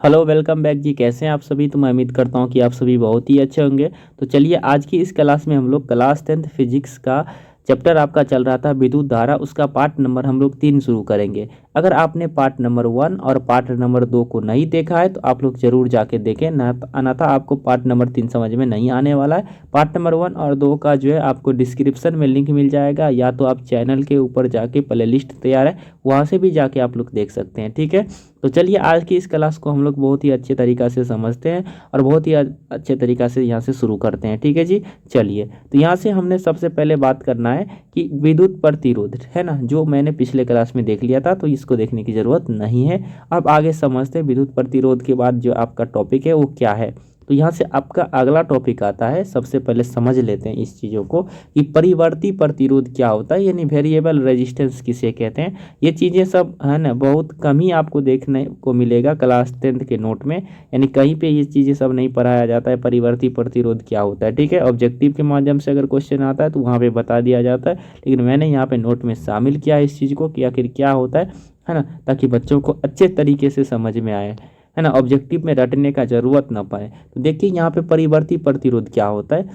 Hello, welcome back जी। कैसे हैं आप सभी? तो मैं उम्मीद करता हूं कि आप सभी बहुत ही अच्छे होंगे। तो चलिए, आज की इस क्लास में हम लोग क्लास 10th फिजिक्स का चैप्टर आपका चल रहा था विद्युत धारा, उसका पार्ट नंबर हम लोग 3 शुरू करेंगे। अगर आपने पार्ट नंबर 1 और पार्ट नंबर 2 को नहीं देखा है तो आप लोग जरूर जाके देखें, अन्यथा आपको पार्ट नंबर 3 समझ में नहीं आने वाला है। पार्ट नंबर 1 और 2 का जो है आपको डिस्क्रिप्शन में लिंक मिल जाएगा, या तो आप चैनल के ऊपर जाके प्ले लिस्ट तैयार है वहाँ से भी जाके आप लोग देख सकते हैं। ठीक है, तो चलिए आज की इस क्लास को हम लोग बहुत ही अच्छे तरीक़ा से समझते हैं और बहुत ही अच्छे तरीक़ा से यहाँ से शुरू करते हैं। ठीक है जी, चलिए। तो यहाँ से हमने सबसे पहले बात करना है कि विद्युत प्रतिरोध है ना, जो मैंने पिछले क्लास में देख लिया था, तो इसको देखने की ज़रूरत नहीं है। अब आगे समझते हैं विद्युत प्रतिरोध के बाद जो आपका टॉपिक है वो क्या है। तो यहाँ से आपका अगला टॉपिक आता है। सबसे पहले समझ लेते हैं इस चीज़ों को कि परिवर्ती प्रतिरोध क्या होता है, यानी वेरिएबल रेजिस्टेंस किसे कहते हैं। ये चीज़ें सब है ना बहुत कम ही आपको देखने को मिलेगा क्लास 10th के नोट में, यानी कहीं पे ये चीज़ें सब नहीं पढ़ाया जाता है। परिवर्ती प्रतिरोध क्या होता है, ठीक है, ऑब्जेक्टिव के माध्यम से अगर क्वेश्चन आता है तो वहाँ पे बता दिया जाता है, लेकिन मैंने यहाँ पे नोट में शामिल किया है इस चीज़ को कि आखिर क्या होता है ना, ताकि बच्चों को अच्छे तरीके से समझ में आए, है ना, ऑब्जेक्टिव में रटने का ज़रूरत ना पाए। तो देखिए यहाँ पे परिवर्ती प्रतिरोध क्या होता है।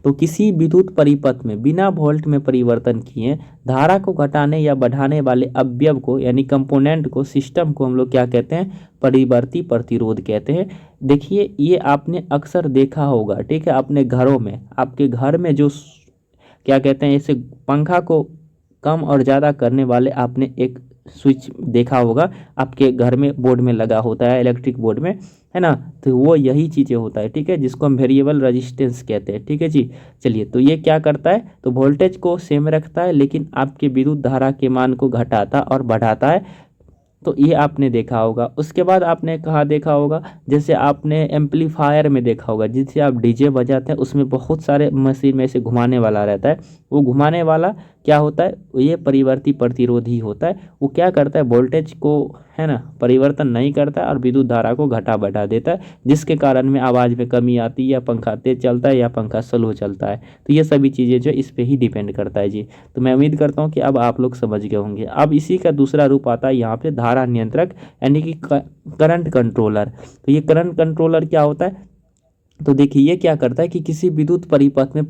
तो किसी विद्युत परिपथ में बिना वोल्ट में परिवर्तन किए धारा को घटाने या बढ़ाने वाले अवयव को, यानी कंपोनेंट को, सिस्टम को हम लोग क्या कहते हैं, परिवर्ती प्रतिरोध कहते हैं। देखिए ये आपने अक्सर देखा होगा, ठीक है, अपने घरों में, आपके घर में जो क्या कहते हैं, ऐसे पंखा को कम और ज़्यादा करने वाले आपने एक स्विच देखा होगा, आपके घर में बोर्ड में लगा होता है, इलेक्ट्रिक बोर्ड में, है ना। तो वो यही चीज़ें होता है, ठीक है, जिसको हम वेरिएबल रेजिस्टेंस कहते हैं। ठीक है जी, चलिए। तो ये क्या करता है, तो वोल्टेज को सेम रखता है लेकिन आपके विद्युत धारा के मान को घटाता और बढ़ाता है। तो ये आपने देखा होगा। उसके बाद आपने कहाँ देखा होगा, जैसे आपने एम्पलीफायर में देखा होगा, जिससे आप डीजे बजाते हैं, उसमें बहुत सारे मशीन में से घुमाने वाला रहता है। वो घुमाने वाला क्या होता है, ये परिवर्ती प्रतिरोध ही होता है। वो क्या करता है, वोल्टेज को, है ना, परिवर्तन नहीं करता है और विद्युत धारा को घटा बढ़ा देता है, जिसके कारण में आवाज़ में कमी आती है, या पंखा तेज चलता है या पंखा स्लो चलता है। तो ये सभी चीज़ें जो इस पे ही डिपेंड करता है जी। तो मैं उम्मीद करता हूँ कि अब आप लोग समझ गए होंगे। अब इसी का दूसरा रूप आता है यहाँ पे धारा नियंत्रक, यानी कि करंट कंट्रोलर। तो ये करंट कंट्रोलर क्या होता है, तो देखिए ये क्या करता है कि किसी विद्युत परिपथ में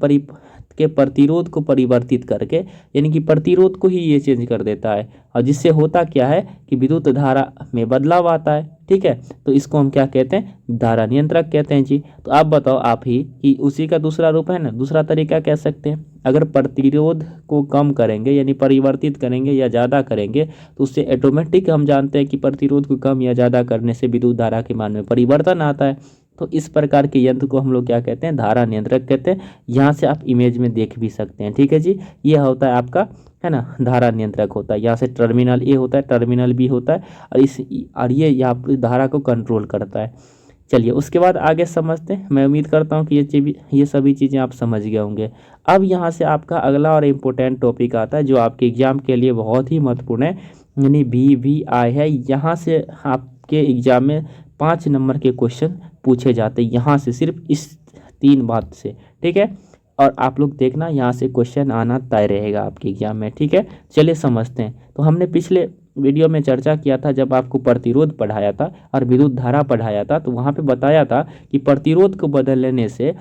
के प्रतिरोध को परिवर्तित करके, यानी कि प्रतिरोध को ही ये चेंज कर देता है, और जिससे होता क्या है कि विद्युत धारा में बदलाव आता है। ठीक है, तो इसको हम क्या कहते हैं, धारा नियंत्रक कहते हैं जी। तो आप बताओ आप ही कि उसी का दूसरा रूप है ना, दूसरा तरीका कह सकते हैं। अगर प्रतिरोध को कम करेंगे, यानी परिवर्तित करेंगे या ज़्यादा करेंगे, तो उससे ऑटोमेटिक हम जानते हैं कि प्रतिरोध को कम या ज़्यादा करने से विद्युत धारा के मान में परिवर्तन आता है। तो इस प्रकार के यंत्र को हम लोग क्या कहते हैं, धारा नियंत्रक कहते हैं। यहाँ से आप इमेज में देख भी सकते हैं। ठीक है जी, ये होता है आपका, है ना, धारा नियंत्रक होता है। यहाँ से टर्मिनल ए होता है, टर्मिनल बी होता है, और ये यहाँ पर धारा को कंट्रोल करता है। चलिए उसके बाद आगे समझते हैं। मैं उम्मीद करता हूँ कि ये सभी चीज़ें आप समझ गए होंगे। अब यहाँ से आपका अगला और इम्पोर्टेंट टॉपिक आता है, जो आपके एग्जाम के लिए बहुत ही महत्वपूर्ण है, यानी VVI है। यहाँ से आपके एग्जाम में 5 नंबर के क्वेश्चन पूछे जाते हैं, यहाँ से, सिर्फ इस 3 बात से। ठीक है, और आप लोग देखना यहाँ से क्वेश्चन आना तय रहेगा आपके एग्जाम में। ठीक है, चलिए समझते हैं। तो हमने पिछले वीडियो में चर्चा किया था, जब आपको प्रतिरोध पढ़ाया था और विद्युत धारा पढ़ाया था, तो वहाँ पे बताया था कि प्रतिरोध को बदलने से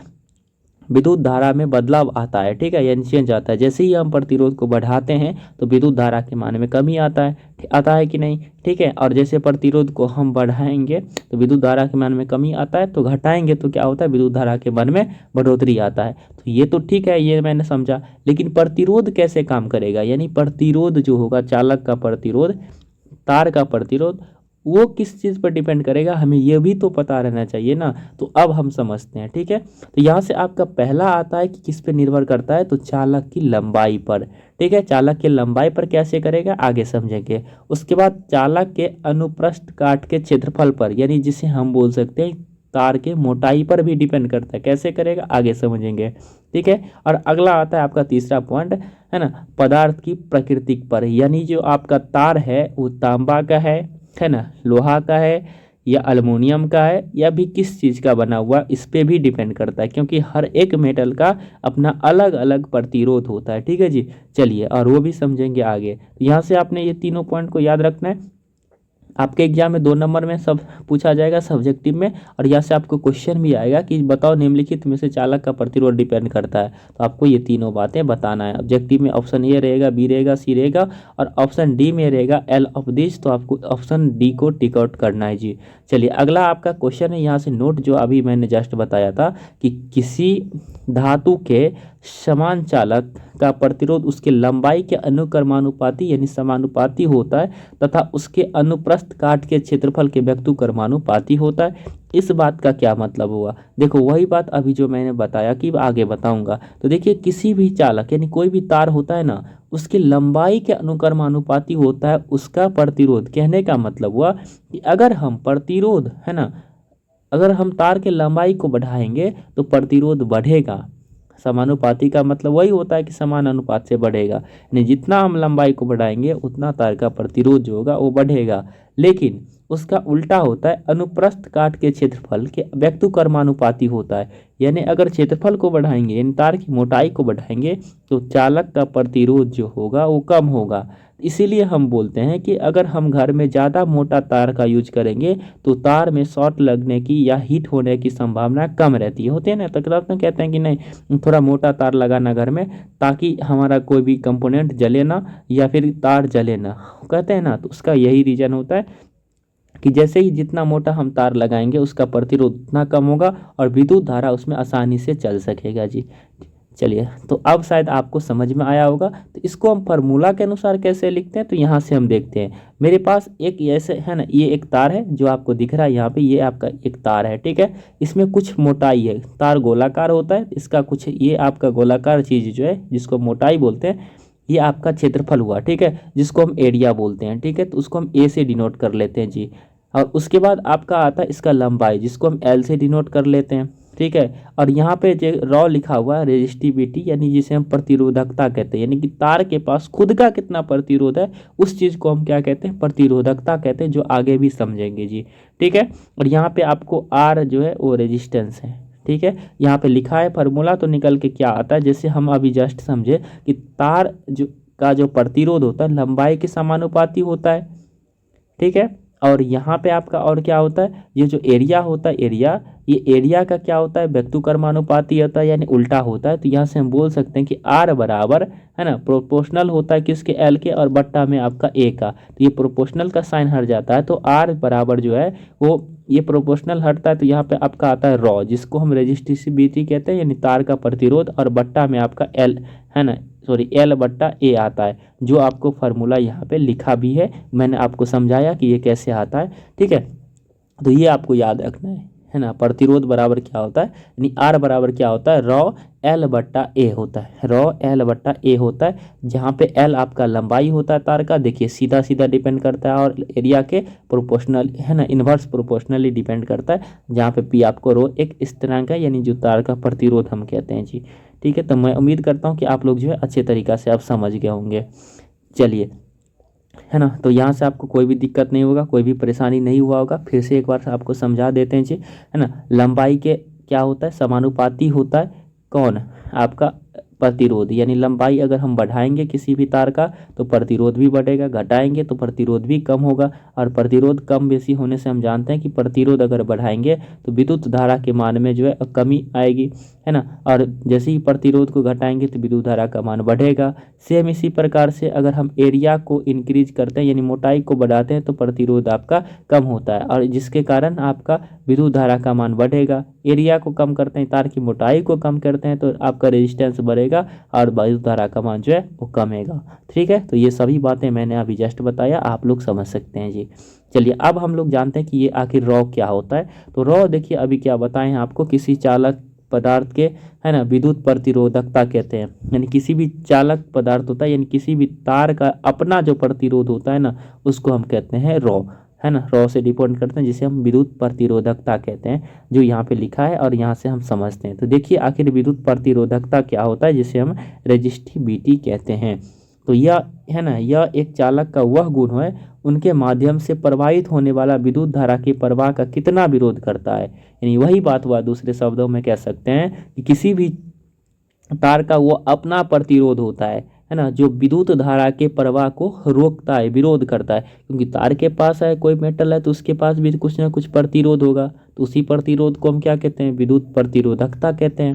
विद्युत धारा में बदलाव आता है। ठीक है, यानी चेंज आता है। जैसे ही हम प्रतिरोध को बढ़ाते हैं तो विद्युत धारा के मान में कमी आता है कि नहीं। ठीक है, और जैसे प्रतिरोध को हम बढ़ाएंगे तो विद्युत धारा के मान में कमी आता है, तो घटाएंगे तो क्या होता है, विद्युत धारा के मान में बढ़ोतरी आता है। तो ये तो ठीक है, ये मैंने समझा, लेकिन प्रतिरोध कैसे काम करेगा, यानी प्रतिरोध जो होगा, चालक का प्रतिरोध, तार का प्रतिरोध, वो किस चीज़ पर डिपेंड करेगा, हमें ये भी तो पता रहना चाहिए ना। तो अब हम समझते हैं। ठीक है, तो यहाँ से आपका पहला आता है कि किस पे निर्भर करता है, तो चालक की लंबाई पर। ठीक है, चालक की लंबाई पर कैसे करेगा, आगे समझेंगे। उसके बाद चालक के अनुप्रस्थ काट के क्षेत्रफल पर, यानी जिसे हम बोल सकते हैं तार के मोटाई पर भी डिपेंड करता है। कैसे करेगा, आगे समझेंगे। ठीक है, और अगला आता है आपका तीसरा पॉइंट, है ना, पदार्थ की प्रकृति पर, यानी जो आपका तार है वो तांबा का है ना, लोहा का है, या अल्मुनियम का है, या भी किस चीज़ का बना हुआ, इस पे भी डिपेंड करता है, क्योंकि हर एक मेटल का अपना अलग अलग प्रतिरोध होता है। ठीक है जी, चलिए, और वो भी समझेंगे आगे। तो यहाँ से आपने ये तीनों पॉइंट को याद रखना है। आपके एग्जाम में 2 नंबर में सब पूछा जाएगा सब्जेक्टिव में, और यहाँ से आपको क्वेश्चन भी आएगा कि बताओ निम्नलिखित में से चालक का प्रतिरोध डिपेंड करता है। तो आपको ये तीनों बातें बताना है। ऑब्जेक्टिव में ऑप्शन ए रहेगा, बी रहेगा, सी रहेगा, और ऑप्शन डी में रहेगा एल ऑफ दिस। तो आपको ऑप्शन डी को टिक आउट करना है जी। चलिए अगला आपका क्वेश्चन है, यहाँ से नोट जो अभी मैंने जस्ट बताया था कि किसी धातु के समान चालक का प्रतिरोध उसके लंबाई के अनुक्रमानुपाती यानी समानुपाती होता है तथा उसके अनुप्रस्थ काट के क्षेत्रफल के व्यक्तुक्रमानुपाती होता है। इस बात का क्या मतलब हुआ? देखो वही बात अभी जो मैंने बताया कि आगे बताऊंगा। तो देखिए किसी भी चालक यानी कोई भी तार होता है ना, उसकी लंबाई के अनुक्रमानुपाती होता है उसका प्रतिरोध। कहने का मतलब हुआ कि अगर हम प्रतिरोध है ना, अगर हम तार के लंबाई को बढ़ाएंगे तो प्रतिरोध बढ़ेगा। समानुपाती का मतलब वही होता है कि समान अनुपात से बढ़ेगा, यानी जितना हम लंबाई को बढ़ाएंगे उतना तार का प्रतिरोध जो होगा वो बढ़ेगा। लेकिन उसका उल्टा होता है, अनुप्रस्थ काट के क्षेत्रफल के व्यक्तुक्रमानुपाती होता है। यानी अगर क्षेत्रफल को बढ़ाएंगे यानी तार की मोटाई को बढ़ाएंगे तो चालक का प्रतिरोध जो होगा वो कम होगा। इसीलिए हम बोलते हैं कि अगर हम घर में ज़्यादा मोटा तार का यूज करेंगे तो तार में शॉर्ट लगने की या हीट होने की संभावना कम रहती है। होते हैं ना, तो कहते हैं कि नहीं थोड़ा मोटा तार लगाना घर में ताकि हमारा कोई भी कंपोनेंट जले ना या फिर तार जले ना, कहते हैं ना। तो उसका यही रीज़न होता है कि जैसे ही जितना मोटा हम तार लगाएंगे उसका प्रतिरोध उतना कम होगा और विद्युत धारा उसमें आसानी से चल सकेगा जी। चलिए तो अब शायद आपको समझ में आया होगा। तो इसको हम फार्मूला के अनुसार कैसे लिखते हैं, तो यहाँ से हम देखते हैं। मेरे पास एक ऐसे है ना, ये एक तार है जो आपको दिख रहा है यहाँ पे, ये आपका एक तार है, ठीक है। इसमें कुछ मोटाई है, तार गोलाकार होता है, इसका कुछ ये आपका गोलाकार चीज़ जो है जिसको मोटाई बोलते हैं, ये आपका क्षेत्रफल हुआ, ठीक है, जिसको हम एरिया बोलते हैं, ठीक है। तो उसको हम ए से डिनोट कर लेते हैं जी। और उसके बाद आपका आता है इसका लंबाई, जिसको हम एल से डिनोट कर लेते हैं, ठीक है। और यहाँ पे जो रॉ लिखा हुआ है रेजिस्टिविटी, यानी जिसे हम प्रतिरोधकता कहते हैं, यानी कि तार के पास खुद का कितना प्रतिरोध है उस चीज़ को हम क्या कहते हैं, प्रतिरोधकता कहते हैं, जो आगे भी समझेंगे जी, ठीक है। और यहाँ पे आपको आर जो है वो रेजिस्टेंस है, ठीक है। यहाँ पे लिखा है फार्मूला, तो निकल के क्या आता है, जैसे हम अभी जस्ट समझे कि तार जो प्रतिरोध होता है लंबाई के समानुपाती होता है, ठीक है। और यहाँ पे आपका और क्या होता है, ये जो एरिया होता है एरिया, ये एरिया का क्या होता है, व्यक्तुक्रमानुपाती होता है, यानी उल्टा होता है। तो यहाँ से हम बोल सकते हैं कि आर बराबर है ना प्रोपोर्शनल होता है किसके, एल के, और बट्टा में आपका ए का। तो ये प्रोपोर्शनल का साइन हट जाता है, तो आर बराबर जो है वो ये प्रोपोर्शनल हटता है, तो यहाँ पे आपका आता है रॉ, जिसको हम रेजिस्टिविटी कहते हैं, यानी तार का प्रतिरोध, और बट्टा में आपका एल है ना, सॉरी एल बट्टा ए आता है, जो आपको फार्मूला यहाँ पे लिखा भी है, मैंने आपको समझाया कि ये कैसे आता है, ठीक है। तो ये आपको याद रखना है ना। प्रतिरोध बराबर क्या होता है, यानी आर बराबर क्या होता है, रॉ एल बट्टा ए होता है, रॉ एल बट्टा ए होता है, जहाँ पे एल आपका लंबाई होता है तार का, देखिए सीधा सीधा डिपेंड करता है, और एरिया के प्रोपोर्शनल है ना, इन्वर्स प्रोपोर्शनली डिपेंड करता है, जहाँ पे पी आपको रो एक स्थिरांक है, यानी जो तार का प्रतिरोध हम कहते हैं जी, ठीक है। तो मैं उम्मीद करता हूँ कि आप लोग जो है अच्छे तरीक़ा से आप समझ गए होंगे। चलिए है ना, तो यहाँ से आपको कोई भी दिक्कत नहीं होगा, कोई भी परेशानी नहीं हुआ होगा। फिर से एक बार से आपको समझा देते हैं जी, है ना। लंबाई के क्या होता है, समानुपाती होता है कौन, आपका प्रतिरोध, यानी लंबाई अगर हम बढ़ाएंगे किसी भी तार का तो प्रतिरोध भी बढ़ेगा, घटाएंगे तो प्रतिरोध भी कम होगा। और प्रतिरोध कम बेसी होने से हम जानते हैं कि प्रतिरोध अगर बढ़ाएंगे तो विद्युत धारा के मान में जो है कमी आएगी, है ना। और जैसे ही प्रतिरोध को घटाएंगे तो विद्युत धारा का मान बढ़ेगा। सेम इसी प्रकार से अगर हम एरिया को इंक्रीज करते हैं यानी मोटाई को बढ़ाते हैं तो प्रतिरोध आपका कम होता है, और जिसके कारण आपका विद्युत धारा का मान बढ़ेगा। एरिया को कम करते हैं, तार की मोटाई को कम करते हैं तो आपका रेजिस्टेंस बढ़ेगा और विद्युत धारा का मान जो है वो कमेगा, ठीक है। तो ये सभी बातें मैंने अभी जस्ट बताया, आप लोग समझ सकते हैं जी। चलिए अब हम लोग जानते हैं कि ये आखिर रॉ क्या होता है। तो रॉ देखिए अभी क्या बताएं आपको, किसी चालक पदार्थ के है ना विद्युत प्रतिरोधकता कहते हैं, यानी किसी भी चालक पदार्थ होता है यानी किसी भी तार का अपना जो प्रतिरोध होता है ना उसको हम कहते हैं रॉ, है ना। रॉ से डिपेंड करते हैं जिसे हम विद्युत प्रतिरोधकता कहते हैं, जो यहाँ पे लिखा है और यहाँ से हम समझते हैं। तो देखिए आखिर विद्युत प्रतिरोधकता क्या होता है, जिसे हम रेजिस्टिविटी कहते हैं। तो यह है ना, यह एक चालक का वह गुण है उनके माध्यम से प्रवाहित होने वाला विद्युत धारा के प्रवाह का कितना विरोध करता है। यानी वही बात हुआ, दूसरे शब्दों में कह सकते हैं कि किसी भी तार का वो अपना प्रतिरोध होता है, है ना, जो विद्युत धारा के प्रवाह को रोकता है, विरोध करता है। क्योंकि तार के पास है कोई मेटल है तो उसके पास भी कुछ ना कुछ प्रतिरोध होगा, तो उसी प्रतिरोध को हम क्या कहते हैं, विद्युत प्रतिरोधकता कहते हैं,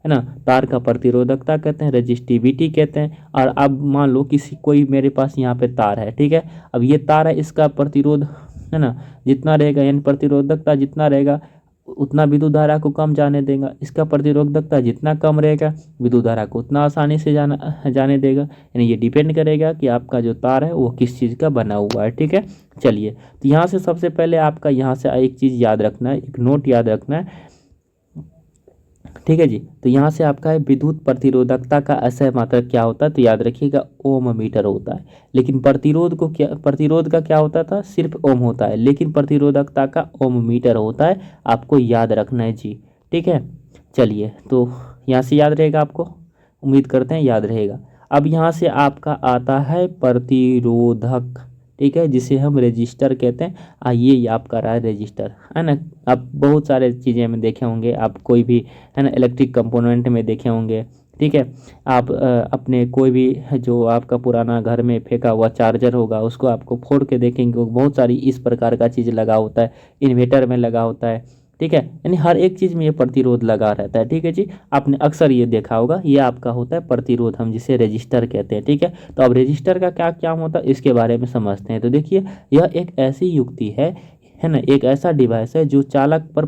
है ना। तार का प्रतिरोधकता कहते हैं, रेजिस्टिविटी कहते हैं। और अब मान लो किसी कोई मेरे पास यहाँ पे तार है, ठीक है। अब ये तार है, इसका प्रतिरोध, है ना, जितना रहेगा, यानी प्रतिरोधकता जितना रहेगा उतना विद्युत धारा को कम जाने देगा। इसका प्रतिरोधकता जितना कम रहेगा विद्युत धारा को उतना आसानी से जाने देगा। यानी ये डिपेंड करेगा कि आपका जो तार है वो किस चीज़ का बना हुआ है, ठीक है। चलिए, तो यहाँ से सबसे पहले आपका यहाँ से एक चीज़ याद रखना है, एक नोट याद रखना है, ठीक है जी। तो यहाँ से आपका है विद्युत प्रतिरोधकता का असह मात्रक क्या होता है, तो याद रखिएगा ओम मीटर होता है। लेकिन प्रतिरोध का क्या होता था, सिर्फ ओम होता है, लेकिन प्रतिरोधकता का ओम मीटर होता है, आपको याद रखना है जी, ठीक है। चलिए, तो यहाँ से याद रहेगा आपको, उम्मीद करते हैं याद रहेगा। अब यहाँ से आपका आता है प्रतिरोधक, ठीक है, जिसे हम रजिस्टर कहते हैं। ये आपका रहा है रजिस्टर, है ना। आप बहुत सारे चीज़ें में देखे होंगे, आप कोई भी, है ना, इलेक्ट्रिक कंपोनेंट में देखे होंगे, ठीक है। आप अपने कोई भी जो आपका पुराना घर में फेंका हुआ चार्जर होगा उसको आपको फोड़ के देखेंगे, वो बहुत सारी इस प्रकार का चीज़ लगा होता है, इन्वर्टर में लगा होता है, ठीक है। यानी हर एक चीज़ में ये प्रतिरोध लगा रहता है, ठीक है जी। आपने अक्सर ये देखा होगा, ये आपका होता है प्रतिरोध, हम जिसे रजिस्टर कहते हैं, ठीक है। तो अब रजिस्टर का क्या क्या होता है इसके बारे में समझते हैं। तो देखिए, यह एक ऐसी युक्ति है ना, एक ऐसा डिवाइस है जो चालक पर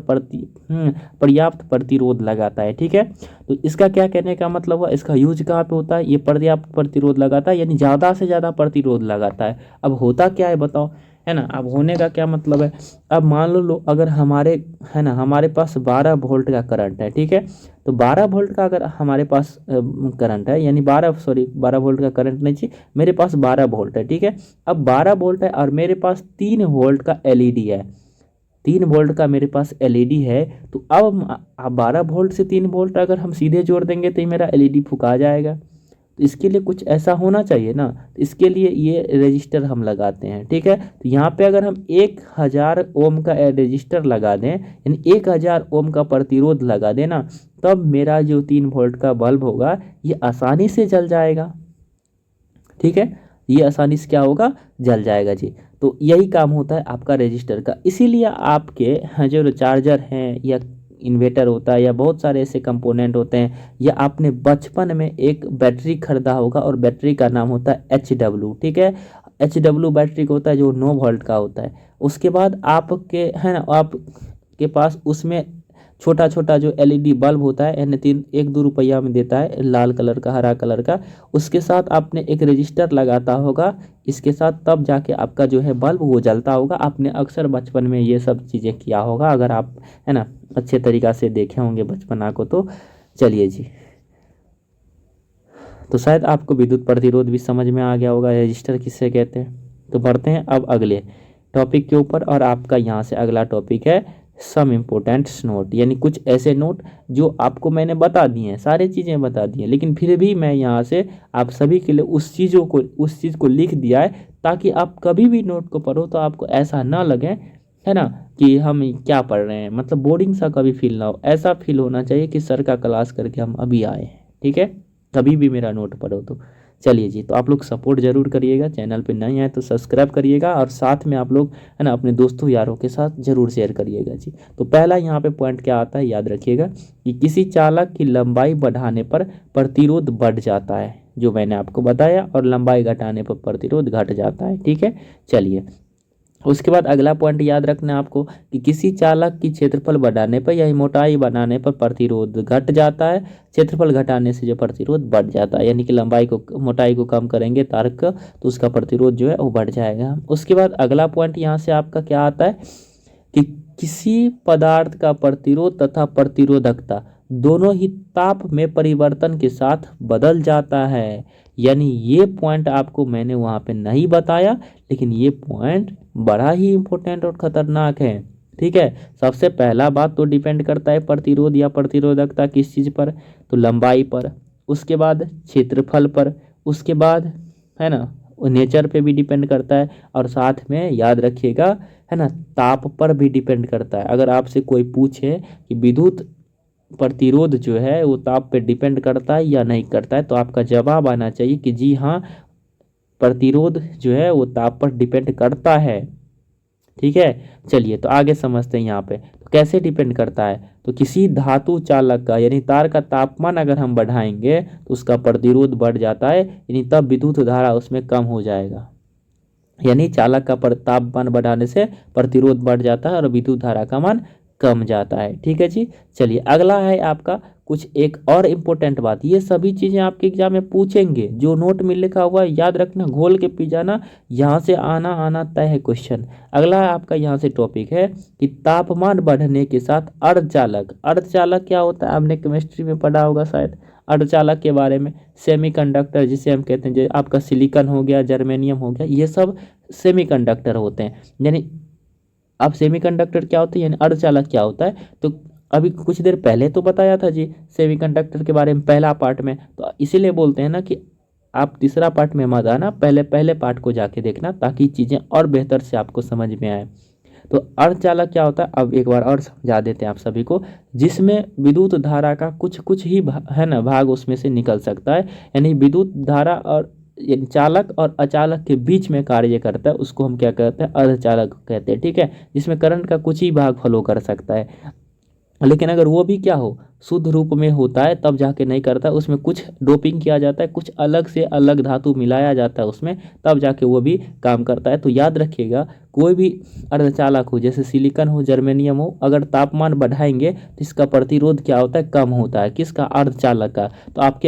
पर्याप्त प्रतिरोध लगाता है, ठीक है। तो इसका क्या कहने का मतलब हुआ, इसका यूज कहाँ पे होता है, ये पर्याप्त प्रतिरोध लगाता है, यानी ज़्यादा से ज़्यादा प्रतिरोध लगाता है। अब होता क्या है बताओ, है ना। अब होने का क्या मतलब है, अब मान लो अगर हमारे, है ना, हमारे पास 12 वोल्ट का करंट है, ठीक है। तो 12 वोल्ट का अगर हमारे पास करंट है, यानी 12 वोल्ट का करंट नहीं चाहिए, मेरे पास 12 वोल्ट है, ठीक है। अब 12 वोल्ट है और मेरे पास 3 वोल्ट का एलईडी है, 3 वोल्ट का मेरे पास एलईडी है। तो अब 12 वोल्ट से 3 वोल्ट अगर हम सीधे जोड़ देंगे तो ये मेरा एलईडी फुका जाएगा। तो इसके लिए कुछ ऐसा होना चाहिए ना, तो इसके लिए ये रजिस्टर हम लगाते हैं, ठीक है। तो यहाँ पे अगर हम 1000 ओम का रजिस्टर लगा दें, यानी 1000 ओम का प्रतिरोध लगा दें ना, तब मेरा जो 3 वोल्ट का बल्ब होगा ये आसानी से जल जाएगा, ठीक है। ये आसानी से क्या होगा, जल जाएगा जी। तो यही काम होता है आपका रजिस्टर का। इसीलिए आपके जो चार्जर हैं या इन्वर्टर होता है या बहुत सारे ऐसे कंपोनेंट होते हैं, या आपने बचपन में एक बैटरी खरीदा होगा और बैटरी का नाम होता है HW, ठीक है। HW बैटरी होता है जो 9 वोल्ट का होता है। उसके बाद आपके, है ना, आपके पास उसमें छोटा छोटा जो एलईडी बल्ब होता है, यानी 1-2 रुपया में देता है, लाल कलर का, हरा कलर का, उसके साथ आपने एक रजिस्टर लगाता होगा इसके साथ, तब जाके आपका जो है बल्ब वो जलता होगा। आपने अक्सर बचपन में ये सब चीज़ें किया होगा, अगर आप, है ना, अच्छे तरीक़ा से देखे होंगे बचपना को। तो चलिए जी, तो शायद आपको विद्युत प्रतिरोध भी समझ में आ गया होगा, रजिस्टर किससे कहते हैं। तो बढ़ते हैं अब अगले टॉपिक के ऊपर, और आपका यहाँ से अगला टॉपिक है सम इम्पोर्टेंट्स नोट, यानी कुछ ऐसे नोट जो आपको मैंने बता दिए हैं, सारी चीज़ें बता दी हैं, लेकिन फिर भी मैं यहाँ से आप सभी के लिए उस चीज़ को लिख दिया है, ताकि आप कभी भी नोट को पढ़ो तो आपको ऐसा ना लगे, है ना, कि हम क्या पढ़ रहे हैं, मतलब बोरिंग सा कभी फील ना हो। ऐसा फील होना चाहिए कि सर का क्लास करके हम अभी आए हैं, ठीक है। कभी भी मेरा नोट पढ़ो तो। चलिए जी, तो आप लोग सपोर्ट जरूर करिएगा, चैनल पे नए आए तो सब्सक्राइब करिएगा, और साथ में आप लोग, है ना, अपने दोस्तों यारों के साथ जरूर शेयर करिएगा जी। तो पहला यहाँ पे पॉइंट क्या आता है, याद रखिएगा कि किसी चालक की लंबाई बढ़ाने पर प्रतिरोध बढ़ जाता है, जो मैंने आपको बताया, और लंबाई घटाने पर प्रतिरोध घट जाता है, ठीक है। चलिए, उसके बाद अगला पॉइंट याद रखना है आपको कि किसी चालक की क्षेत्रफल बढ़ाने पर या मोटाई बढ़ाने पर प्रतिरोध घट जाता है, क्षेत्रफल घटाने से जो प्रतिरोध बढ़ जाता है, यानी कि मोटाई को कम करेंगे तार का, तो उसका प्रतिरोध जो है वो बढ़ जाएगा। उसके बाद अगला पॉइंट यहाँ से आपका क्या आता है कि किसी पदार्थ का प्रतिरोध तथा प्रतिरोधकता दोनों ही ताप में परिवर्तन के साथ बदल जाता है। यानी ये पॉइंट आपको मैंने वहाँ पे नहीं बताया, लेकिन ये पॉइंट बड़ा ही इम्पोर्टेंट और ख़तरनाक है, ठीक है। सबसे पहला बात तो डिपेंड करता है प्रतिरोध या प्रतिरोधकता किस चीज़ पर, तो लंबाई पर, उसके बाद क्षेत्रफल पर, उसके बाद, है ना, नेचर पे भी डिपेंड करता है, और साथ में याद रखिएगा, है ना, ताप पर भी डिपेंड करता है। अगर आपसे कोई पूछे कि विद्युत प्रतिरोध जो है वो ताप पे डिपेंड करता है या नहीं करता है, तो आपका जवाब आना चाहिए कि जी हाँ, प्रतिरोध जो है वो ताप पर डिपेंड करता है। ठीक है, चलिए तो आगे समझते हैं यहाँ पे तो कैसे डिपेंड करता है। तो किसी धातु चालक का यानी तार का तापमान अगर हम बढ़ाएंगे तो उसका प्रतिरोध बढ़ जाता है, यानी तब विद्युत धारा उसमें कम हो जाएगा। यानी चालक का तापमान बढ़ाने से प्रतिरोध बढ़ जाता है और विद्युत धारा का मान कम जाता है। ठीक है जी, चलिए अगला है आपका कुछ एक और इम्पोर्टेंट बात, ये सभी चीज़ें आपके एग्जाम में पूछेंगे, जो नोट में लिखा हुआ है याद रखना, घोल के पी जाना, यहाँ से आना आना तय है क्वेश्चन। अगला आपका यहाँ से टॉपिक है कि तापमान बढ़ने के साथ अर्धचालक। अर्धचालक क्या होता है, आपने केमिस्ट्री में पढ़ा होगा शायद अर्धचालक के बारे में। सेमीकंडक्टर जिसे हम कहते हैं, जो आपका सिलिकॉन हो गया, जर्मेनियम हो गया, ये सब सेमीकंडक्टर होते हैं। यानी अब सेमीकंडक्टर क्या होता है यानी अर्धचालक क्या होता है, तो अभी कुछ देर पहले तो बताया था जी सेमीकंडक्टर के बारे में पहला पार्ट में, तो इसीलिए बोलते हैं ना कि आप तीसरा पार्ट में मत आना, पहले पहले पार्ट को जाके देखना ताकि चीज़ें और बेहतर से आपको समझ में आए। तो अर्धचालक क्या होता है, अब एक बार और समझा देते हैं आप सभी को, जिसमें विद्युत धारा का कुछ कुछ ही है ना भाग उसमें से निकल सकता है। यानी विद्युत धारा और यानी चालक और अचालक के बीच में कार्य करता है, उसको हम क्या कहते हैं, अर्धचालक कहते हैं। ठीक है, जिसमें करंट का कुछ ही भाग फ्लो कर सकता है। लेकिन अगर वो भी क्या हो, शुद्ध रूप में होता है तब जाके नहीं करता, उसमें कुछ डोपिंग किया जाता है, कुछ अलग से अलग धातु मिलाया जाता है उसमें, तब जाके वो भी काम करता है। तो याद रखिएगा, कोई भी अर्धचालक हो जैसे सिलिकॉन हो, जर्मेनियम हो, अगर तापमान बढ़ाएंगे तो इसका प्रतिरोध क्या होता है, कम होता है। किसका, अर्धचालक का। तो आपके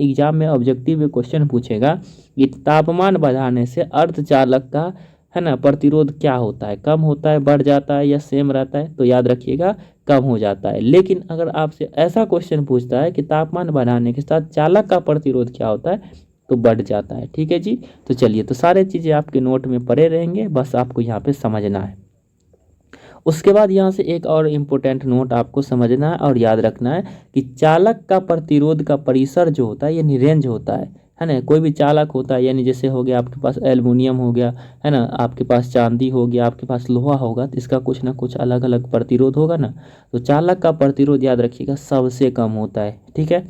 एग्जाम में ऑब्जेक्टिव क्वेश्चन पूछेगा कि तापमान बढ़ाने से अर्धचालक का है ना प्रतिरोध क्या होता है, कम होता है, बढ़ जाता है या सेम रहता है, तो याद रखिएगा कम हो जाता है। लेकिन अगर आपसे ऐसा क्वेश्चन पूछता है कि तापमान बढ़ाने के साथ चालक का प्रतिरोध क्या होता है, तो बढ़ जाता है। ठीक है जी, तो चलिए तो सारे चीज़ें आपके नोट में पड़े रहेंगे, बस आपको यहाँ पे समझना है। उसके बाद यहाँ से एक और इम्पोर्टेंट नोट आपको समझना है और याद रखना है कि चालक का प्रतिरोध का परिसर जो होता है यानी रेंज होता है ना। कोई भी चालक होता है, यानी जैसे हो गया आपके पास एल्युमिनियम हो गया है ना, आपके पास चांदी हो गया, आपके पास लोहा होगा, तो इसका कुछ ना कुछ अलग अलग प्रतिरोध होगा ना। तो चालक का प्रतिरोध याद रखिएगा सबसे कम होता है। ठीक है,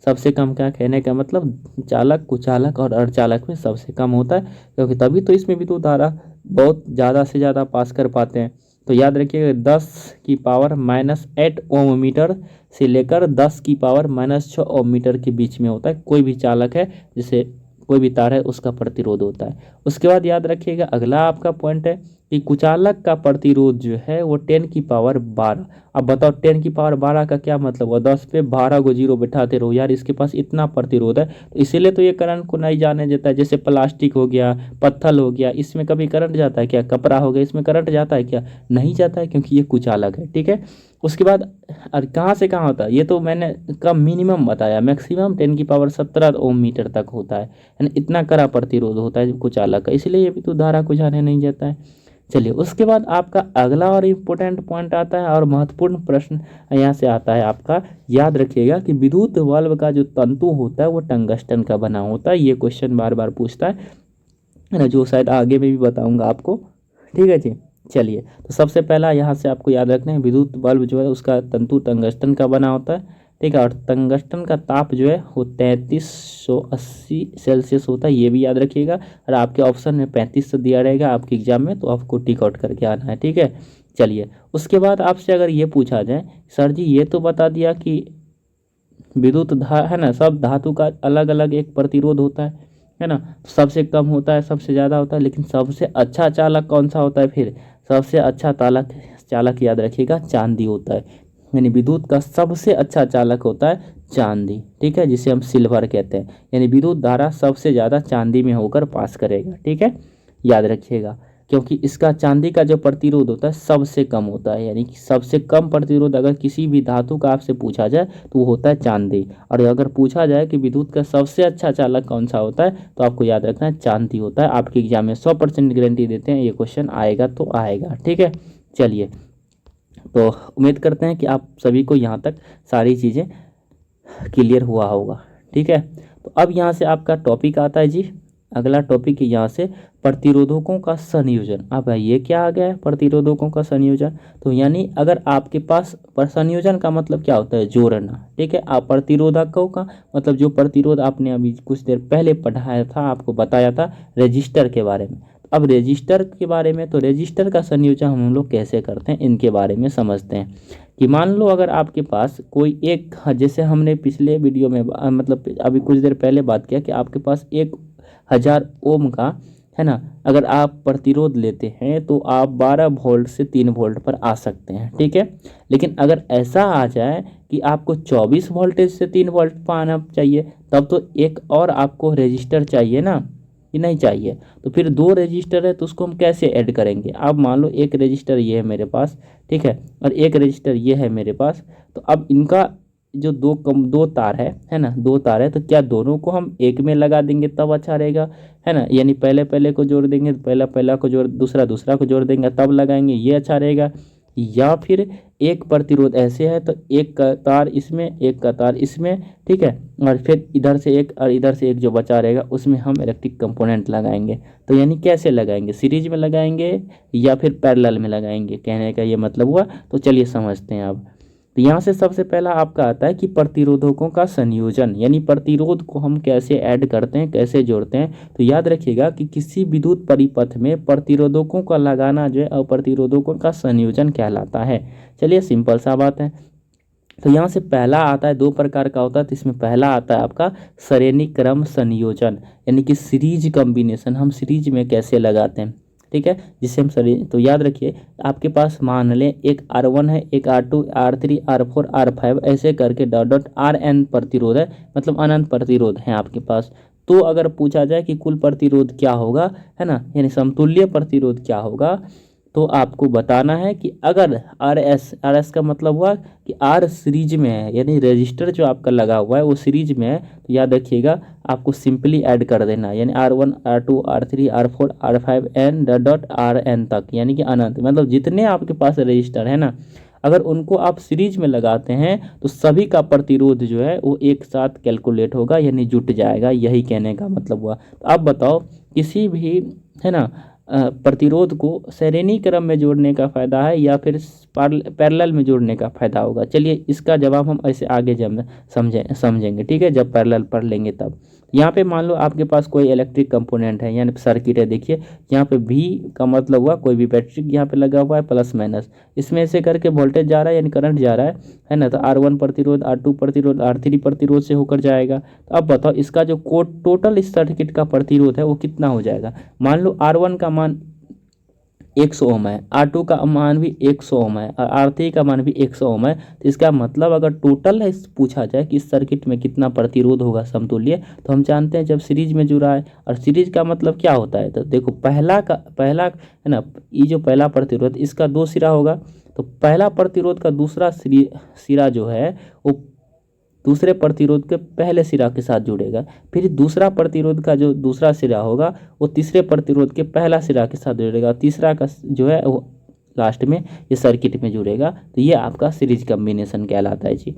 सबसे कम क्या कहने का मतलब, चालक, कुचालक और अर्धचालक में सबसे कम होता है, क्योंकि तभी तो इसमें विद्युत धारा बहुत ज़्यादा से ज़्यादा पास कर पाते हैं। तो याद रखिएगा 10⁻⁸ ओम मीटर से लेकर 10⁻⁻6 ओम मीटर के बीच में होता है। कोई भी चालक है, जैसे कोई भी तार है, उसका प्रतिरोध होता है। उसके बाद याद रखिएगा अगला आपका पॉइंट है कि कुचालक का प्रतिरोध जो है वो 10⁻12। अब बताओ 10⁻12 का क्या मतलब हुआ, 10 पे 12 को जीरो बैठाते रहो यार, इसके पास इतना प्रतिरोध है, तो इसीलिए तो ये करंट को नहीं जाने देता है। जैसे प्लास्टिक हो गया, पत्थर हो गया, इसमें कभी करंट जाता है क्या, कपड़ा हो गया, इसमें करंट जाता है क्या, नहीं जाता है, क्योंकि ये कुचालक है। ठीक है, उसके बाद कहाँ से कहाँ होता है, ये तो मैंने कम मिनिमम बताया, मैक्सिमम 10⁻17 ओम मीटर तक होता है, यानी इतना कड़ा प्रतिरोध होता है कुचालक का, इसलिए ये भी तो धारा को जाने नहीं जाता है। चलिए उसके बाद आपका अगला और इम्पोर्टेंट पॉइंट आता है और महत्वपूर्ण प्रश्न यहाँ से आता है आपका, याद रखिएगा कि विद्युत बल्ब का जो तंतु होता है वो टंगस्टन का बना होता है। ये क्वेश्चन बार बार पूछता है ना, जो शायद आगे में भी बताऊंगा आपको। ठीक है जी, चलिए तो सबसे पहला यहाँ से आपको याद रखना है, विद्युत बल्ब जो है उसका तंतु टंगस्टन का बना होता है। ठीक है, और टंगस्टन का ताप जो है वो 3380 सेल्सियस होता है, ये भी याद रखिएगा। और आपके ऑप्शन में 3500 दिया रहेगा आपके एग्जाम में, तो आपको टिक आउट करके आना है। ठीक है, चलिए उसके बाद आपसे अगर ये पूछा जाए, सर जी ये तो बता दिया कि विद्युत है ना, सब धातु का अलग अलग एक प्रतिरोध होता है ना, सबसे कम होता है, सबसे ज़्यादा होता है, लेकिन सबसे अच्छा चालक कौन सा होता है, फिर सबसे अच्छा चालक चालक याद रखिएगा चांदी होता है। यानी विद्युत का सबसे अच्छा चालक होता है चांदी। ठीक है, जिसे हम सिल्वर कहते हैं, यानी विद्युत धारा सबसे ज़्यादा चांदी में होकर पास करेगा। ठीक है, याद रखिएगा, क्योंकि इसका चांदी का जो प्रतिरोध होता है सबसे कम होता है, यानी कि सबसे कम प्रतिरोध अगर किसी भी धातु का आपसे पूछा जाए तो वो होता है चांदी। और अगर पूछा जाए कि विद्युत का सबसे अच्छा चालक कौन सा होता है, तो आपको याद रखना है चांदी होता है। आपके एग्जाम में 100% गारंटी देते हैं ये क्वेश्चन आएगा तो आएगा। ठीक है, चलिए तो उम्मीद करते हैं कि आप सभी को यहाँ तक सारी चीज़ें क्लियर हुआ होगा। ठीक है, तो अब यहाँ से आपका टॉपिक आता है जी अगला टॉपिक है यहाँ से प्रतिरोधकों का संयोजन। अब ये क्या आ गया है, प्रतिरोधकों का संयोजन। तो यानी अगर आपके पास संयोजन का मतलब क्या होता है, जोड़ना। ठीक है, आप प्रतिरोधकों का मतलब जो प्रतिरोध आपने अभी कुछ देर पहले पढ़ाया था, आपको बताया था रेजिस्टर के बारे में। अब रेजिस्टर के बारे में, तो रेजिस्टर का संयोजन हम लोग कैसे करते हैं इनके बारे में समझते हैं। कि मान लो अगर आपके पास कोई एक, जैसे हमने पिछले वीडियो में मतलब अभी कुछ देर पहले बात किया कि आपके पास 1000 ओम का है ना, अगर आप प्रतिरोध लेते हैं तो आप 12 वोल्ट से 3 वोल्ट पर आ सकते हैं। ठीक है, लेकिन अगर ऐसा आ जाए कि आपको 24 वोल्टेज से 3 वोल्ट पर आना चाहिए, तब तो एक और आपको रेजिस्टर चाहिए ना, कि नहीं चाहिए। तो फिर 2 रजिस्टर है तो उसको हम कैसे ऐड करेंगे। अब मान लो एक रजिस्टर ये है मेरे पास, ठीक है, और एक रजिस्टर ये है मेरे पास। तो अब इनका जो दो तार है ना, 2 तार है, तो क्या दोनों को हम एक में लगा देंगे तब अच्छा रहेगा, है ना। यानी पहले पहले को जोड़ देंगे, पहला पहला को जोड़, दूसरा दूसरा को जोड़ देंगे तब लगाएंगे, ये अच्छा रहेगा। या फिर एक प्रतिरोध ऐसे है तो एक का तार इसमें, एक का तार इसमें, ठीक है, और फिर इधर से एक और इधर से एक जो बचा रहेगा उसमें हम इलेक्ट्रिक कंपोनेंट लगाएंगे। तो यानी कैसे लगाएंगे, सीरीज में लगाएंगे या फिर पैरेलल में लगाएंगे, कहने का ये मतलब हुआ। तो चलिए समझते हैं अब। तो यहाँ से सबसे पहला आपका आता है कि प्रतिरोधकों का संयोजन, यानी प्रतिरोध को हम कैसे ऐड करते हैं, कैसे जोड़ते हैं। तो याद रखिएगा कि किसी विद्युत परिपथ में प्रतिरोधकों का लगाना जो है और प्रतिरोधकों का संयोजन कहलाता है। चलिए सिंपल सा बात है। तो यहाँ से पहला आता है, 2 प्रकार का होता है, तो इसमें पहला आता है आपका श्रेणी क्रम संयोजन, यानी कि सीरीज कॉम्बिनेशन। हम सीरीज में कैसे लगाते हैं, ठीक है, जिससे हम तो याद रखिए आपके पास मान लें एक R1 है, एक R2, R3, R4, R5 ऐसे करके डॉट डॉट Rn प्रतिरोध है, मतलब अनंत प्रतिरोध है आपके पास। तो अगर पूछा जाए कि कुल प्रतिरोध क्या होगा, है ना, यानी समतुल्य प्रतिरोध क्या होगा, तो आपको बताना है कि अगर आर एस का मतलब हुआ कि आर सीरीज में है, यानी रजिस्टर जो आपका लगा हुआ है वो सीरीज में है, तो याद रखिएगा आपको सिंपली ऐड कर देना, यानी R1, R2, R3, R4, R5 N dot dot Rn तक, यानी कि अनंत, मतलब जितने आपके पास रजिस्टर है ना, अगर उनको आप सीरीज में लगाते हैं तो सभी का प्रतिरोध जो है वो एक साथ कैलकुलेट होगा, यानी जुट जाएगा, यही कहने का मतलब हुआ। तो आप बताओ किसी भी, है ना, प्रतिरोध को श्रेणी क्रम में जोड़ने का फ़ायदा है या फिर पैरेलल में जोड़ने का फ़ायदा होगा। चलिए इसका जवाब हम ऐसे आगे जब समझेंगे, ठीक है, जब पैरेलल पढ़ लेंगे तब। यहाँ पे मान लो आपके पास कोई इलेक्ट्रिक कंपोनेंट है, यानी सर्किट है, देखिए यहाँ पे भी का मतलब हुआ कोई भी बैटरी यहाँ पे लगा हुआ है प्लस माइनस, इसमें से करके वोल्टेज जा रहा है यानी करंट जा रहा है ना। तो R1 प्रतिरोध, R2 प्रतिरोध, R3 प्रतिरोध से होकर जाएगा। तो अब बताओ इसका जो टोटल इस सर्किट का प्रतिरोध है वो कितना हो जाएगा। मान लो R1 का मान 100 ओम है, R2 का मान भी 100 ओम है और R3 का मान भी 100 ओम है। तो इसका मतलब अगर टोटल है पूछा जाए कि इस सर्किट में कितना प्रतिरोध होगा समतुल्य, तो हम जानते हैं जब सीरीज में जुड़ा है, और सीरीज का मतलब क्या होता है, तो देखो पहला है ना, ये जो पहला प्रतिरोध इसका 2 सिरा होगा, तो पहला प्रतिरोध का दूसरा सिरा जो है वो दूसरे प्रतिरोध के पहले सिरा के साथ जुड़ेगा, फिर दूसरा प्रतिरोध का जो दूसरा सिरा होगा वो तीसरे प्रतिरोध के पहला सिरा के साथ जुड़ेगा, तीसरा का जो है वो लास्ट में ये सर्किट में जुड़ेगा। तो ये आपका सीरीज कॉम्बिनेशन कहलाता है जी,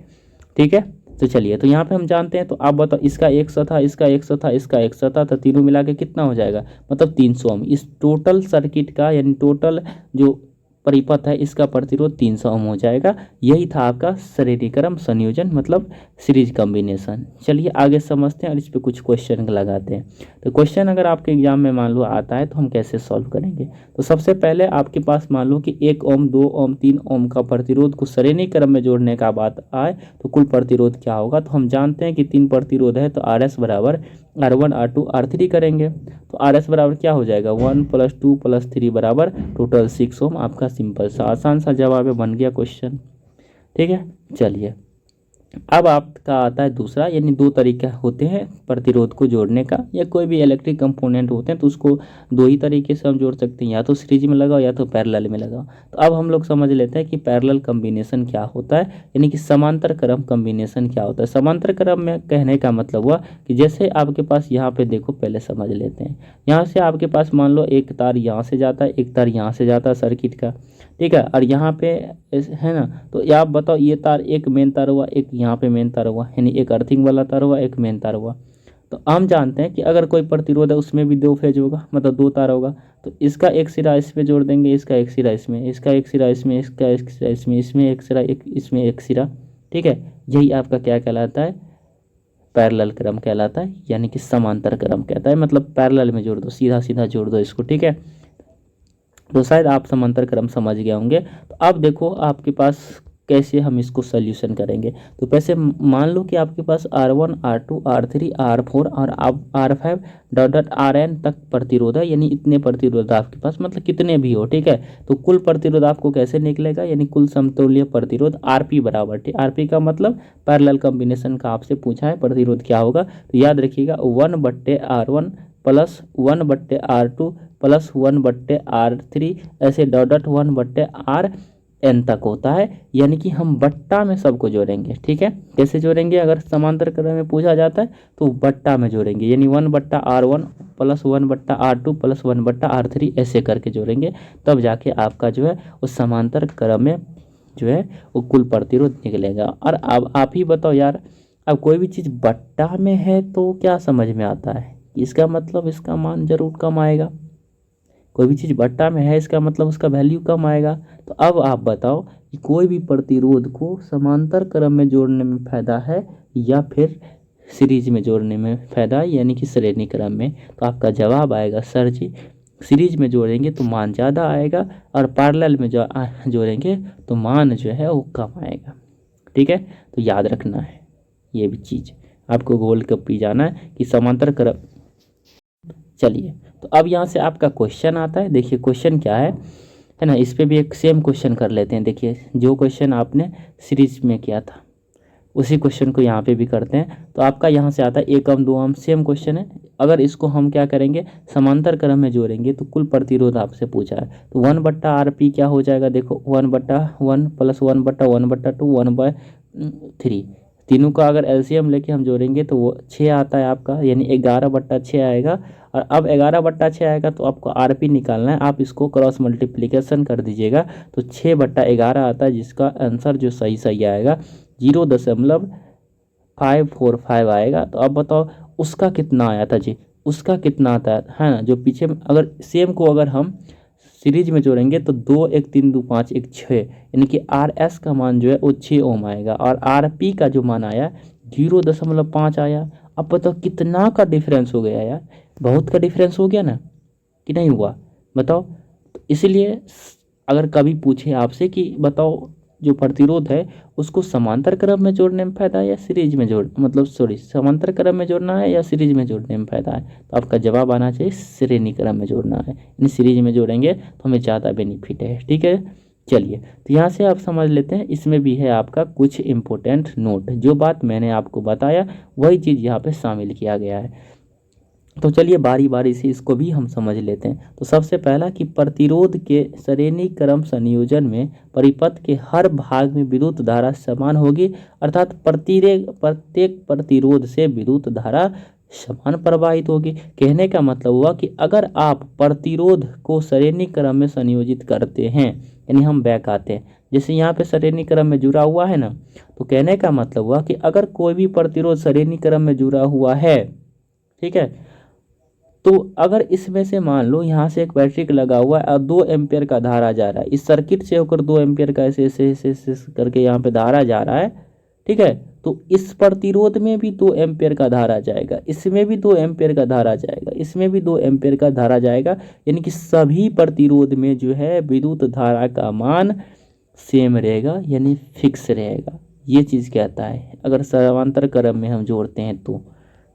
ठीक है। तो चलिए, तो यहाँ पे हम जानते हैं, तो आप बताओ इसका 100 था, इसका 100 था, इसका 100 था, तो तीनों मिला के कितना हो जाएगा, मतलब 300 ओम। इस टोटल सर्किट का यानी टोटल जो परिपथ है इसका प्रतिरोध 300 ओम हो जाएगा। यही था आपका श्रेणी क्रम संयोजन, मतलब सीरीज कॉम्बिनेशन। चलिए आगे समझते हैं और इस पे कुछ क्वेश्चन लगाते हैं। तो क्वेश्चन अगर आपके एग्जाम में मान लो आता है तो हम कैसे सॉल्व करेंगे। तो सबसे पहले आपके पास मान लो कि 1 ओम, 2 ओम, 3 ओम का प्रतिरोध को श्रेणी क्रम में जोड़ने का बात आए तो कुल प्रतिरोध क्या होगा। तो हम जानते हैं कि 3 प्रतिरोध है, तो RS बराबर R1, R2, R3 करेंगे। तो RS बराबर क्या हो जाएगा, 1 + 2 + 3 बराबर टोटल 6 ओम। आपका सिंपल सा आसान सा जवाब है, बन गया क्वेश्चन, ठीक है। चलिए अब आपका आता है दूसरा, यानी 2 तरीके होते हैं प्रतिरोध को जोड़ने का, या कोई भी इलेक्ट्रिक कंपोनेंट होते हैं तो उसको 2 ही तरीके से हम जोड़ सकते हैं, या तो सीरीज में लगाओ या तो पैरेलल में लगाओ। तो अब हम लोग समझ लेते हैं कि पैरेलल कॉम्बिनेशन क्या होता है, यानी कि समांतर क्रम कॉम्बिनेशन क्या होता है। समांतर क्रम में कहने का मतलब हुआ कि जैसे आपके पास यहाँ पे देखो, पहले समझ लेते हैं, यहाँ से आपके पास मान लो एक तार यहाँ से जाता है, एक तार यहाँ से जाता है सर्किट का, ठीक है, और यहाँ पे है ना। तो आप बताओ ये तार एक मेन तार हुआ, एक यहाँ पे मेन तार हुआ, यानी एक अर्थिंग वाला तार हुआ, एक मेन तार हुआ। तो हम जानते हैं कि अगर कोई प्रतिरोध है उसमें भी दो फेज होगा, मतलब दो तार होगा, तो इसका एक सिरा इस पे जोड़ देंगे, इसका एक सिरा इसमें, इसका एक सिरा इसमें, इसका एक सिरा इसमें, इसमें एक सिरा, एक इसमें एक सिरा। ठीक है, यही आपका क्या कहलाता है, पैरेलल क्रम कहलाता है, यानी कि समांतर क्रम कहता है, मतलब पैरेलल में जोड़ दो, सीधा सीधा जोड़ दो इसको। ठीक है, तो शायद आप समांतर क्रम समझ गए होंगे। तो अब देखो आपके पास कैसे हम इसको सोल्यूशन करेंगे। तो वैसे मान लो कि आपके पास R1 R2 R3 R4 और R5 डॉट डॉट Rn तक प्रतिरोध है, यानी इतने प्रतिरोध आपके पास, मतलब कितने भी हो। ठीक है, तो कुल प्रतिरोध आपको कैसे निकलेगा, यानी कुल समतुल्य प्रतिरोध Rp बराबर, ठीक, Rp का मतलब पैरेलल कॉम्बिनेशन का आपसे पूछा है, प्रतिरोध क्या होगा। तो याद रखिएगा 1/R1 plus 1/R2 plus 1/R3 ऐसे डॉट डॉट 1/Rn तक होता है, यानी कि हम बट्टा में सबको जोड़ेंगे। ठीक है, कैसे जोड़ेंगे, अगर समांतर क्रम में पूछा जाता है तो बट्टा में जोड़ेंगे, यानी 1/R1 plus 1/R2 plus 1/R3 ऐसे करके जोड़ेंगे, तब जाके आपका जो है उस समांतर क्रम में जो है वो कुल प्रतिरोध निकलेगा। और अब आप ही बताओ यार, अब कोई भी चीज़ बट्टा में है तो क्या समझ में आता है, इसका मतलब इसका मान जरूर कम आएगा। कोई भी चीज़ बट्टा में है इसका मतलब उसका वैल्यू कम आएगा। तो अब आप बताओ कि कोई भी प्रतिरोध को समांतर क्रम में जोड़ने में फ़ायदा है या फिर सीरीज में जोड़ने में फ़ायदा है, यानी कि श्रेणी क्रम में। तो आपका जवाब आएगा सर जी सीरीज में जोड़ेंगे तो मान ज़्यादा आएगा, और पैरेलल में जोड़ेंगे तो मान जो है वो कम आएगा। ठीक है, तो याद रखना है ये भी चीज़, आपको गोल कप भी जाना है कि समांतर क्रम। चलिए, तो अब यहाँ से आपका क्वेश्चन आता है। देखिए क्वेश्चन क्या है ना, इस पे भी एक सेम क्वेश्चन कर लेते हैं। देखिए जो क्वेश्चन आपने सीरीज में किया था उसी क्वेश्चन को यहाँ पे भी करते हैं। तो आपका यहाँ से आता है 1 ओम 2 ओम, सेम क्वेश्चन है। अगर इसको हम क्या करेंगे, समांतर क्रम में जोड़ेंगे तो कुल प्रतिरोध आपसे पूछा है, तो 1/Rp क्या हो जाएगा, देखो 1/1 प्लस 1/1/2 1/3, तीनों का अगर एलसीएम लेके हम जोड़ेंगे तो वो 6 आता है आपका, यानी 11/6 आएगा। और अब 11/6 आएगा तो आपको Rp निकालना है, आप इसको क्रॉस मल्टीप्लिकेशन कर दीजिएगा तो 6/11 आता है, जिसका आंसर जो सही सही आएगा 0.545 आएगा। तो अब बताओ उसका कितना आया था जी, उसका कितना आता है ना, जो पीछे में अगर सेम को अगर हम सीरीज में जोड़ेंगे तो 2 1 3 2 5 1 6, यानी कि RS का मान जो है वो 6 ओम आएगा, और RP का जो मान आया 0.5 आया। अब बताओ कितना का डिफरेंस हो गया यार, बहुत का डिफरेंस हो गया ना कि नहीं हुआ, बताओ। तो इसलिए अगर कभी पूछे आपसे कि बताओ जो प्रतिरोध है उसको समांतर क्रम में जोड़ने में फ़ायदा है या सीरीज में जोड़, मतलब सॉरी समांतर क्रम में जोड़ना है या सीरीज में जोड़ने में फ़ायदा है, तो आपका जवाब आना चाहिए श्रेणी क्रम में जोड़ना है, यानी सीरीज में जोड़ेंगे तो हमें ज़्यादा बेनिफिट है। ठीक है, चलिए तो यहाँ से आप समझ लेते हैं, इसमें भी है आपका कुछ इम्पोर्टेंट नोट, जो बात मैंने आपको बताया वही चीज़ यहाँ पे शामिल किया गया है। तो चलिए बारी बारी से इसको भी हम समझ लेते हैं। तो सबसे पहला कि प्रतिरोध के श्रेणी क्रम संयोजन में परिपथ के हर भाग में विद्युत धारा समान होगी, अर्थात प्रत्येक प्रतिरोध से विद्युत धारा समान प्रवाहित होगी। कहने का मतलब हुआ कि अगर आप प्रतिरोध को श्रेणी क्रम में संयोजित करते हैं, यानी हम बैक आते हैं, जैसे यहाँ पे श्रेणी क्रम में जुड़ा हुआ है ना, तो कहने का मतलब हुआ कि अगर कोई भी प्रतिरोध श्रेणी क्रम में जुड़ा हुआ है, ठीक है, तो अगर इसमें से मान लो यहाँ से एक बैटरी लगा हुआ है और 2 एम्पियर का धारा जा रहा है, इस सर्किट से होकर 2 एम्पियर का ऐसे ऐसे ऐसे ऐसे करके यहाँ पे धारा जा रहा है। ठीक है, तो इस प्रतिरोध में भी 2 एम्पियर का धारा जाएगा, इसमें भी 2 एम्पियर का धारा जाएगा, इसमें भी 2 एम्पियर का धारा जाएगा, यानी कि सभी प्रतिरोध में जो है विद्युत धारा का मान सेम रहेगा, यानी फिक्स रहेगा। ये चीज़ कहता है अगर समांतर क्रम में हम जोड़ते हैं तो।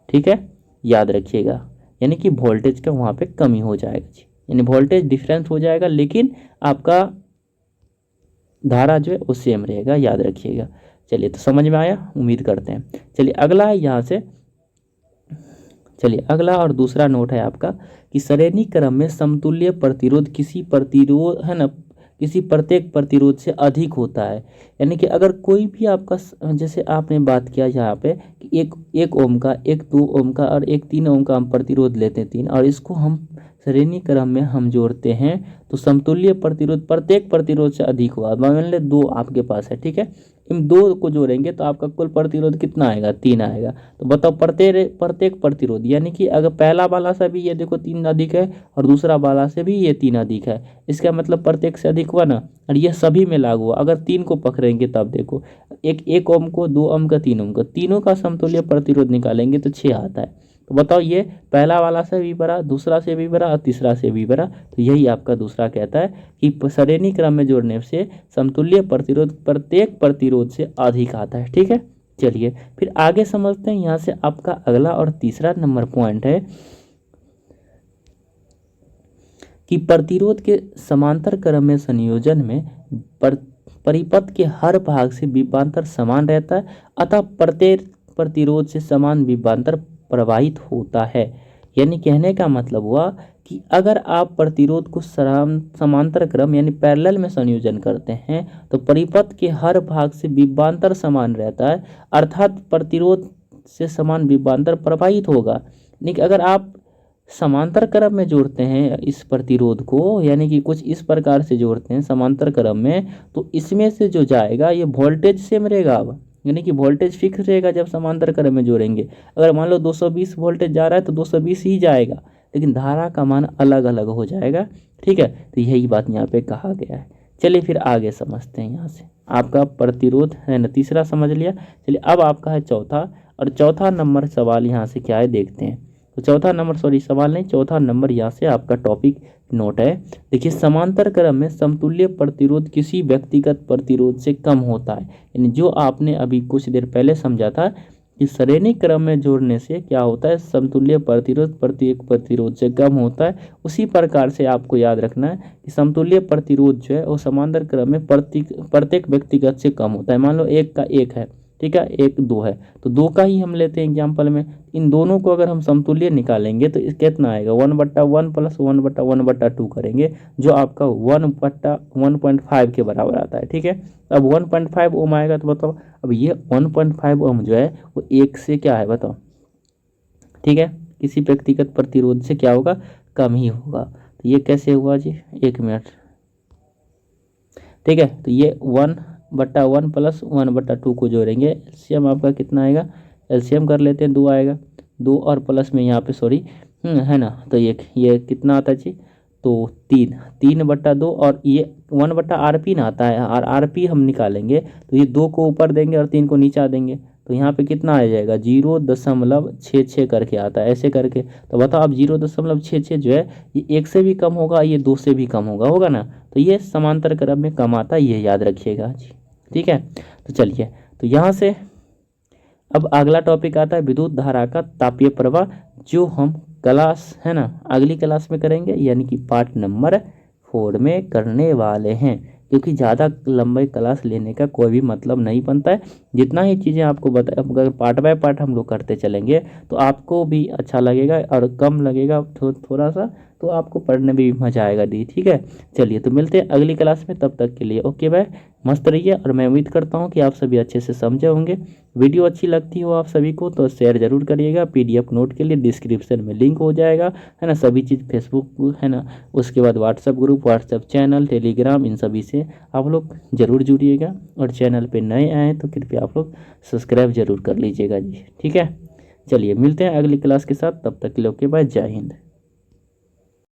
ठीक है, याद रखिएगा, यानी कि वोल्टेज का वहाँ पे कमी हो जाएगा जी, यानी वोल्टेज डिफरेंस हो जाएगा लेकिन आपका धारा जो है वो सेम रहेगा, याद रखिएगा। चलिए तो समझ में आया, उम्मीद करते हैं। चलिए अगला है यहाँ से, चलिए अगला और दूसरा नोट है आपका कि श्रेणी क्रम में समतुल्य प्रतिरोध किसी प्रतिरोध है ना, किसी प्रत्येक प्रतिरोध से अधिक होता है। यानी कि अगर कोई भी आपका जैसे आपने बात किया यहाँ पे कि एक ओम का, एक 2 ओम का और एक 3 ओम का हम प्रतिरोध लेते हैं 3, और इसको हम श्रेणी क्रम में हम जोड़ते हैं तो समतुल्य प्रतिरोध प्रत्येक प्रतिरोध से अधिक होगा। मान लें 2 आपके पास है, ठीक है, इन 2 को जोड़ेंगे तो आपका कुल प्रतिरोध कितना आएगा, 3 आएगा। तो बताओ प्रत्येक प्रतिरोध, यानी कि अगर पहला वाला से भी ये देखो 3 अधिक है और दूसरा वाला से भी ये 3 अधिक है, इसका मतलब प्रत्येक से अधिक हुआ ना, और ये सभी में लागू हुआ। अगर 3 को पकड़ेंगे तब देखो 1 ओम को, 2 ओम का, 3 ओम का, तीनों का समतुल्य प्रतिरोध निकालेंगे तो 6 आता है। तो बताओ ये पहला वाला से भी बड़ा, दूसरा से भी बड़ा और तीसरा से भी बड़ा। तो यही आपका दूसरा कहता है कि श्रेणी क्रम में जोड़ने से समतुल्य प्रतिरोध प्रत्येक प्रतिरोध से अधिक आता है, ठीक है। चलिए फिर आगे समझते हैं। यहाँ से आपका अगला और तीसरा नंबर पॉइंट है कि प्रतिरोध के समांतर क्रम में संयोजन में परिपथ के हर भाग से विभवांतर समान रहता है, अतः प्रत्येक प्रतिरोध से समान विभवांतर प्रवाहित होता है। यानी कहने का मतलब हुआ कि अगर आप प्रतिरोध को समांतर क्रम यानी पैरेलल में संयोजन करते हैं तो परिपथ के हर भाग से विभवांतर समान रहता है, अर्थात प्रतिरोध से समान विभवांतर प्रवाहित होगा। यानी कि अगर आप समांतर क्रम में जोड़ते हैं इस प्रतिरोध को, यानी कि कुछ इस प्रकार से जोड़ते हैं समांतर क्रम में, तो इसमें से जो जाएगा ये वोल्टेज सेम रहेगा। अब यानी कि वोल्टेज फिक्स रहेगा जब समांतर क्रम में जोड़ेंगे। अगर मान लो 220 वोल्टेज जा रहा है तो 220 ही जाएगा, लेकिन धारा का मान अलग अलग हो जाएगा, ठीक है। तो यही बात यहाँ पे कहा गया है। चलिए फिर आगे समझते हैं। यहाँ से आपका प्रतिरोध है ना, तीसरा समझ लिया। चलिए अब आपका है चौथा, और चौथा नंबर सवाल यहाँ से क्या है देखते हैं। तो चौथा नंबर, सॉरी सवाल नहीं, चौथा नंबर यहाँ से आपका टॉपिक नोट है। देखिए समांतर क्रम में समतुल्य प्रतिरोध किसी व्यक्तिगत प्रतिरोध से कम होता है। यानी जो आपने अभी कुछ देर पहले समझा था कि श्रेणी क्रम में जोड़ने से क्या होता है, समतुल्य प्रतिरोध प्रत्येक प्रतिरोध से कम होता है। उसी प्रकार से आपको याद रखना है कि समतुल्य प्रतिरोध जो है वो समांतर क्रम में प्रत्येक व्यक्तिगत से कम होता है। मान लो 1 का 1 है, ठीक है, 1 2 है, तो 2 का ही हम लेते हैं एग्जाम्पल में। इन दोनों को अगर हम समतुल्य निकालेंगे तो कितना आएगा, 1/1 प्लस 1/1/2 करेंगे, जो आपका 1/1.5 के बराबर आता है, ठीक है। अब 1.5 ओम आएगा तो बताओ, अब ये 1.5 ओम जो है वो 1 से क्या है बताओ, ठीक है, किसी व्यक्तिगत प्रतिरोध से क्या होगा, कम ही होगा। तो ये कैसे हुआ जी, 1 मिनट, ठीक है। तो ये 1/1 प्लस 1/2 को जोड़ेंगे, एलसीएम आपका कितना आएगा, एलसीएम कर लेते हैं, 2 आएगा, 2 और प्लस में यहाँ पे सॉरी है ना, तो ये कितना आता है जी, तो 3/2 और ये 1/RP ना आता है, और RP हम निकालेंगे तो ये 2 को ऊपर देंगे और 3 को नीचा देंगे, तो यहाँ पे कितना आ जाएगा, 0.66 करके आता है, ऐसे करके। तो बताओ अब 0.66 जो है ये 1 से भी कम होगा, ये 2 से भी कम होगा ना। तो ये समांतर क्रम में कम आता है, ये याद रखिएगा जी, ठीक है। तो चलिए, तो यहाँ से अब अगला टॉपिक आता है विद्युत धारा का तापीय प्रवाह, जो हम क्लास है ना अगली क्लास में करेंगे, यानी कि पार्ट नंबर 4 में करने वाले हैं, क्योंकि ज़्यादा लंबी क्लास लेने का कोई भी मतलब नहीं बनता है। जितना ही चीज़ें आपको बता, अगर पार्ट बाय पार्ट हम लोग करते चलेंगे तो आपको भी अच्छा लगेगा और कम लगेगा थोड़ा सा, तो आपको पढ़ने में भी मज़ा आएगा दी, ठीक है। चलिए तो मिलते हैं अगली क्लास में, तब तक के लिए ओके बाय, मस्त रहिए। और मैं उम्मीद करता हूँ कि आप सभी अच्छे से समझे होंगे। वीडियो अच्छी लगती हो आप सभी को तो शेयर जरूर करिएगा। PDF नोट के लिए डिस्क्रिप्शन में लिंक हो जाएगा, है ना, सभी चीज़ फेसबुक है ना, उसके बाद WhatsApp group, WhatsApp channel, Telegram, इन सभी से आप लोग जरूर जुड़िएगा। और चैनल पे नए आए तो कृपया आप लोग सब्सक्राइब जरूर कर लीजिएगा जी, ठीक है। चलिए मिलते हैं अगली क्लास के साथ, तब तक के लिए ओके बाय, जय हिंद।